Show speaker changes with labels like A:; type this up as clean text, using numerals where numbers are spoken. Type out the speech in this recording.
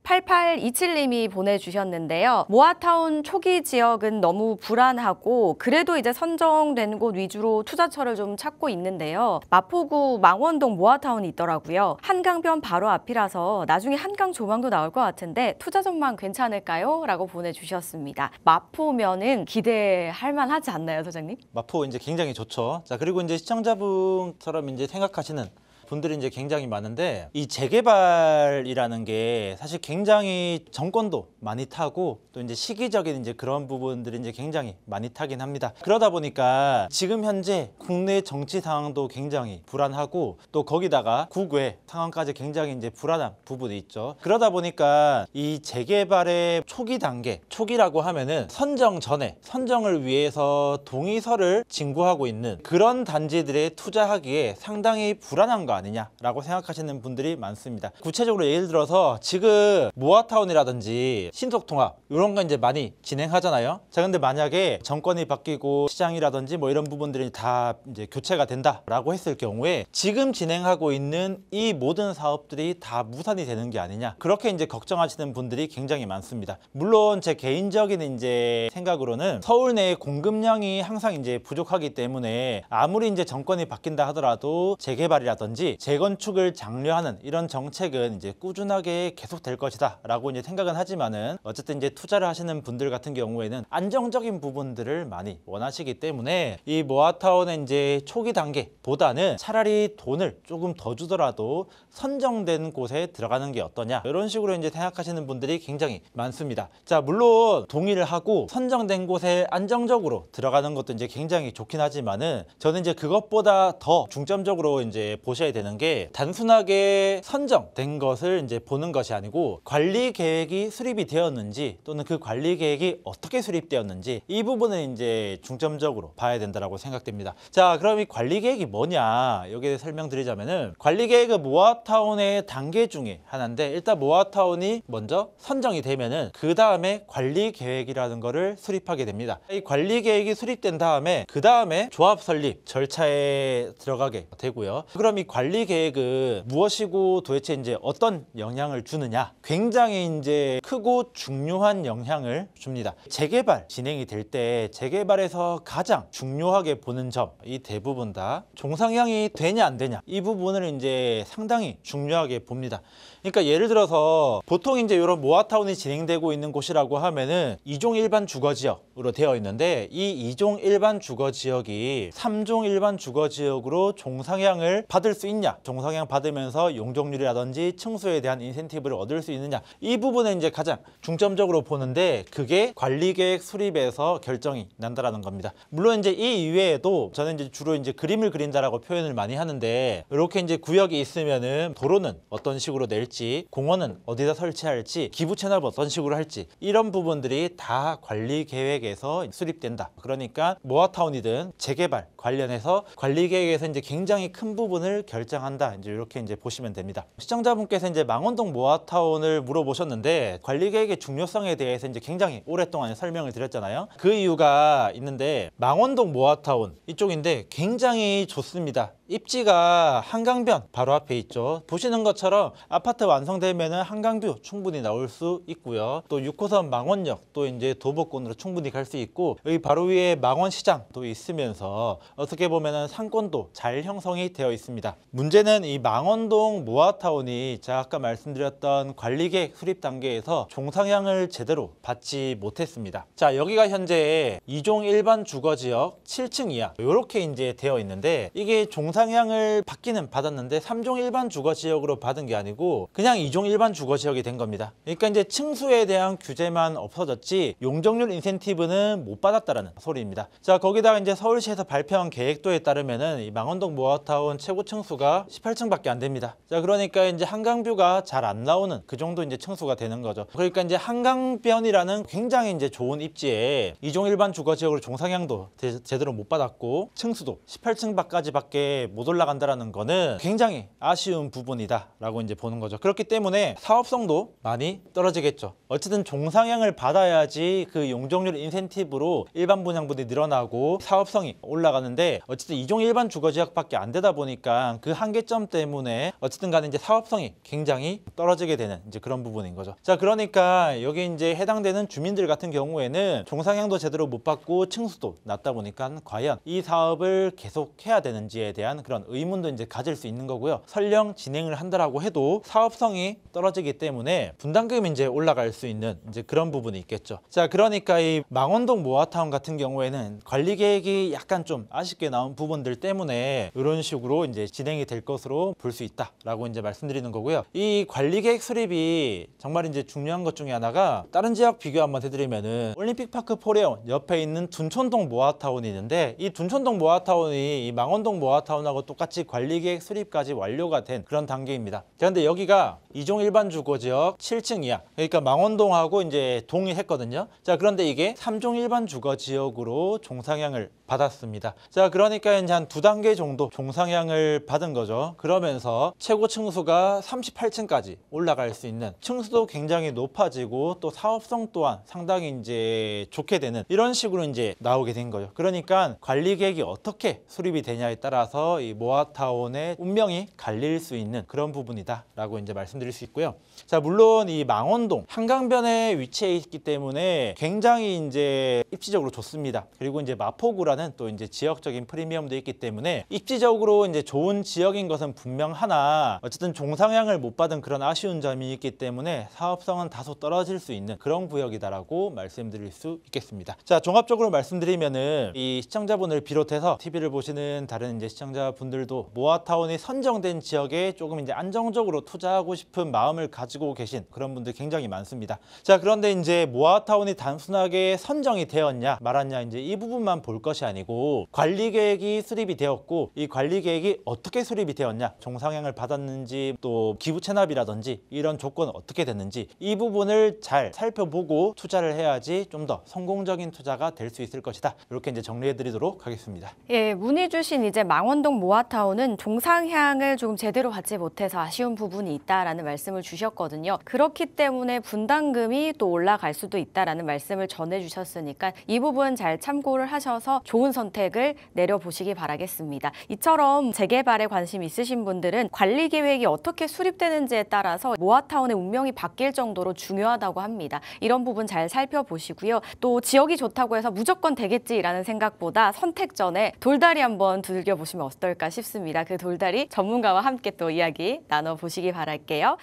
A: 8827님이 보내주셨는데요. 모아타운 초기 지역은 너무 불안하고 그래도 이제 선정된 곳 위주로 투자처를 좀 찾고 있는데요. 마포구 망원동 모아타운이 있더라고요. 한강변 바로 앞이라서 나중에 한강 조망도 나올 것 같은데 투자 전망 괜찮을까요? 라고 보내주셨습니다. 마포면은 기대할 만하지 않나요, 소장님?
B: 마포 이제 굉장히 좋죠. 자, 그리고 이제 시청자분처럼 이제 생각하시는 분들이 이제 굉장히 많은데, 이 재개발이라는 게 사실 굉장히 정권도 많이 타고 또 이제 시기적인 이제 그런 부분들이 이제 굉장히 많이 타긴 합니다. 그러다 보니까 지금 현재 국내 정치 상황도 굉장히 불안하고 또 거기다가 국외 상황까지 굉장히 이제 불안한 부분이 있죠. 그러다 보니까 이 재개발의 초기 단계, 초기라고 하면은 선정 전에 선정을 위해서 동의서를 진구하고 있는 그런 단지들에 투자하기에 상당히 불안한 거 아니냐라고 생각하시는 분들이 많습니다. 구체적으로 예를 들어서 지금 모아타운이라든지 신속통합 이런 거 이제 많이 진행하잖아요. 자, 근데 만약에 정권이 바뀌고 시장이라든지 뭐 이런 부분들이 다 이제 교체가 된다라고 했을 경우에 지금 진행하고 있는 이 모든 사업들이 다 무산이 되는 게 아니냐, 그렇게 이제 걱정하시는 분들이 굉장히 많습니다. 물론 제 개인적인 이제 생각으로는 서울 내 공급량이 항상 이제 부족하기 때문에 아무리 이제 정권이 바뀐다 하더라도 재개발이라든지 재건축을 장려하는 이런 정책은 이제 꾸준하게 계속될 것이다 라고 이제 생각은 하지만은, 어쨌든 이제 투자를 하시는 분들 같은 경우에는 안정적인 부분들을 많이 원하시기 때문에 이 모아타운의 이제 초기 단계보다는 차라리 돈을 조금 더 주더라도 선정된 곳에 들어가는 게 어떠냐, 이런 식으로 이제 생각하시는 분들이 굉장히 많습니다. 자, 물론 동의를 하고 선정된 곳에 안정적으로 들어가는 것도 이제 굉장히 좋긴 하지만은, 저는 이제 그것보다 더 중점적으로 이제 보셔야 되는 게, 단순하게 선정된 것을 이제 보는 것이 아니고 관리 계획이 수립이 되었는지 또는 그 관리 계획이 어떻게 수립되었는지, 이 부분을 이제 중점적으로 봐야 된다고 생각됩니다. 자, 그럼 이 관리 계획이 뭐냐, 여기에 설명드리자면은, 관리 계획은 모아타운의 단계 중에 하나인데, 일단 모아타운이 먼저 선정이 되면은 그 다음에 관리 계획이라는 거를 수립하게 됩니다. 이 관리 계획이 수립된 다음에 그 다음에 조합 설립 절차에 들어가게 되고요. 그럼 이 관리 계획은 무엇이고 도대체 이제 어떤 영향을 주느냐, 굉장히 이제 크고 중요한 영향을 줍니다. 재개발 진행이 될 때 재개발에서 가장 중요하게 보는 점, 이 대부분 다 종상향이 되냐 안 되냐, 이 부분을 이제 상당히 중요하게 봅니다. 그러니까 예를 들어서 보통 이제 이런 모아타운이 진행되고 있는 곳이라고 하면은 2종 일반 주거지역으로 되어 있는데, 이 2종 일반 주거지역이 3종 일반 주거지역으로 종상향을 받을 수 있냐, 종상향 받으면서 용적률이라든지 층수에 대한 인센티브를 얻을 수 있느냐, 이 부분에 이제 가장 중점적으로 보는데, 그게 관리계획 수립에서 결정이 난다라는 겁니다. 물론 이제 이 이외에도 저는 이제 주로 이제 그림을 그린다라고 표현을 많이 하는데, 이렇게 이제 구역이 있으면은 도로는 어떤 식으로 낼지, 공원은 어디다 설치할지, 기부 채널은 어떤 식으로 할지, 이런 부분들이 다 관리 계획에서 수립된다. 그러니까 모아타운이든 재개발 관련해서 관리 계획에서 이제 굉장히 큰 부분을 결정한다, 이제 이렇게 이제 보시면 됩니다. 시청자분께서 이제 망원동 모아타운을 물어보셨는데, 관리 계획의 중요성에 대해서 이제 굉장히 오랫동안 설명을 드렸잖아요. 그 이유가 있는데, 망원동 모아타운 이쪽인데 굉장히 좋습니다. 입지가 한강변 바로 앞에 있죠. 보시는 것처럼 아파트 완성되면은 한강뷰 충분히 나올 수 있고요. 또 6호선 망원역 또 이제 도보권으로 충분히 갈 수 있고, 여기 바로 위에 망원시장도 있으면서 어떻게 보면은 상권도 잘 형성이 되어 있습니다. 문제는 이 망원동 모아타운이 제가 아까 말씀드렸던 관리계획 수립 단계에서 종상향을 제대로 받지 못했습니다. 자, 여기가 현재 2종 일반 주거지역 7층 이하 이렇게 이제 되어 있는데, 이게 종상향을 받기는 받았는데 3종 일반 주거지역으로 받은 게 아니고 그냥 2종 일반 주거지역이 된 겁니다. 그러니까 이제 층수에 대한 규제만 없어졌지 용적률 인센티브는 못 받았다라는 소리입니다. 자, 거기다가 이제 서울시에서 발표한 계획도에 따르면은 이 망원동 모아타운 최고 층수가 18층밖에 안 됩니다. 자, 그러니까 이제 한강뷰가 잘 안 나오는 그 정도 이제 층수가 되는 거죠. 그러니까 이제 한강변이라는 굉장히 이제 좋은 입지에 2종 일반 주거지역으로 종상향도 제대로 못 받았고 층수도 18층까지밖에 이제 못 올라간다라는 거는 굉장히 아쉬운 부분이다라고 이제 보는 거죠. 그렇기 때문에 사업성도 많이 떨어지겠죠. 어쨌든 종상향을 받아야지 그 용적률 인센티브로 일반 분양분이 늘어나고 사업성이 올라가는데 어쨌든 이종 일반 주거지역밖에 안 되다 보니까 그 한계점 때문에 어쨌든 간에 이제 사업성이 굉장히 떨어지게 되는 이제 그런 부분인 거죠. 자, 그러니까 여기 이제 해당되는 주민들 같은 경우에는 종상향도 제대로 못 받고 층수도 낮다 보니까 과연 이 사업을 계속 해야 되는지에 대한 그런 의문도 이제 가질 수 있는 거고요. 설령 진행을 한다라고 해도 사업성이 떨어지기 때문에 분담금이 이제 올라갈 수 있는 이제 그런 부분이 있겠죠. 자, 그러니까 이 망원동 모아타운 같은 경우에는 관리 계획이 약간 좀 아쉽게 나온 부분들 때문에 이런 식으로 이제 진행이 될 것으로 볼 수 있다라고 이제 말씀드리는 거고요. 이 관리 계획 수립이 정말 이제 중요한 것 중에 하나가 다른 지역 비교 한번 해드리면은 올림픽파크 포레온 옆에 있는 둔촌동 모아타운이 있는데 이 둔촌동 모아타운이 이 망원동 모아타운하고 똑같이 관리 계획 수립까지 완료가 된 그런 단계입니다. 그런데 여기가 2종 일반 주거지역 7층 이하, 그러니까 망원동하고 이제 동일했거든요. 자, 그런데 이게 3종 일반 주거지역으로 종상향을 받았습니다. 자, 그러니까 이제 한 2단계 정도 종상향을 받은 거죠. 그러면서 최고 층수가 38층까지 올라갈 수 있는, 층수도 굉장히 높아지고 또 사업성 또한 상당히 이제 좋게 되는 이런 식으로 이제 나오게 된 거예요. 그러니까 관리 계획이 어떻게 수립이 되냐에 따라서 이 모아타운의 운명이 갈릴 수 있는 그런 부분이다라고 이제 말씀드릴 수 있고요. 자, 물론 이 망원동 한강변에 위치해 있기 때문에 굉장히 이제 입지적으로 좋습니다. 그리고 이제 마포구라는 또 이제 지역적인 프리미엄도 있기 때문에 입지적으로 이제 좋은 지역인 것은 분명하나 어쨌든 종상향을 못 받은 그런 아쉬운 점이 있기 때문에 사업성은 다소 떨어질 수 있는 그런 구역이다라고 말씀드릴 수 있겠습니다. 자, 종합적으로 말씀드리면은 이 시청자분을 비롯해서 TV를 보시는 다른 이제 시청자분들도 모아타운이 선정된 지역에 조금 이제 안정적으로 투자하고 싶은 마음을 가지고 계신 그런 분들 굉장히 많습니다. 자, 그런데 이제 모아타운이 단순하게 선정이 되었냐 말았냐 이제 이 부분만 볼 것이 아니고 관리 계획이 수립이 되었고 이 관리 계획이 어떻게 수립이 되었냐, 종상향을 받았는지 또 기부 체납이라든지 이런 조건은 어떻게 됐는지 이 부분을 잘 살펴보고 투자를 해야지 좀 더 성공적인 투자가 될 수 있을 것이다. 이렇게 이제 정리해 드리도록 하겠습니다.
A: 예, 문의 주신 이제 망원동 모아타운은 종상향을 조금 제대로 받지 못해서 아쉬운 부분이 있다라는 말씀을 주셨거든요. 그렇기 때문에 분담금이 또 올라갈 수도 있다라는 말씀을 전해주셨으니까 이 부분 잘 참고를 하셔서 좋은 선택을 내려보시기 바라겠습니다. 이처럼 재개발에 관심 있으신 분들은 관리 계획이 어떻게 수립되는지에 따라서 모아타운의 운명이 바뀔 정도로 중요하다고 합니다. 이런 부분 잘 살펴보시고요. 또 지역이 좋다고 해서 무조건 되겠지라는 생각보다 선택 전에 돌다리 한번 두들겨 보시면 어떨까 싶습니다. 그 돌다리 전문가와 함께 또 이야기 나눠보시기 바랄게요.